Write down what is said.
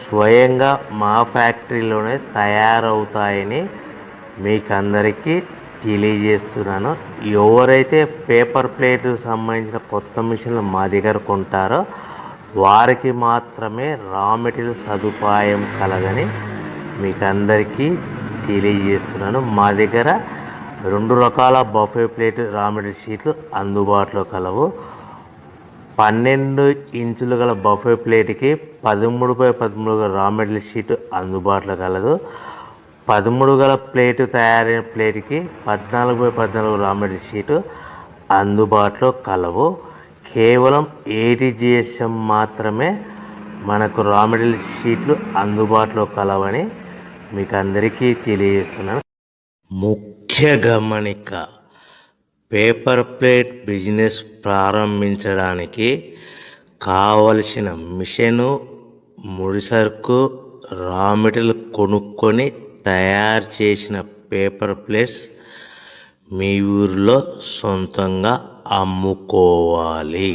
స్వయంగా మా ఫ్యాక్టరీలోనే తయారవుతాయని మీకు అందరికీ తెలియజేస్తున్నాను. ఎవరైతే పేపర్ ప్లేట్ సంబంధించిన కొత్త మిషన్లు మా దగ్గర కొంటారో వారికి మాత్రమే రా మెటీరియల్ సదుపాయం కలదని మీకు అందరికీ తెలియజేస్తున్నాను. మా దగ్గర 2 రకాల బఫే ప్లేట్ రా మెటీరియల్ షీట్లు అందుబాటులో కలవు. 12 ఇంచులు గల బఫే ప్లేట్కి 13x13 గల రా మెటీరియల్ షీట్ అందుబాటులో కలదు. 13 గల ప్లేటు తయారైన ప్లేట్కి 14x14 రా మెటీరియల్ షీటు అందుబాటులో కలవు. కేవలం ATGSM మాత్రమే మనకు రా మెటీరియల్ షీట్లు అందుబాటులో కలవని మీకు అందరికీ తెలియజేస్తున్నాను. ముఖ్య గమనిక: పేపర్ ప్లేట్ బిజినెస్ ప్రారంభించడానికి కావలసిన మిషను, ముడిసరుకు, రా మెటీరియల్ కొనుక్కొని తయారు చేసిన పేపర్ ప్లేట్స్ మీ ఊరిలో సొంతంగా అమ్ముకోవాలి.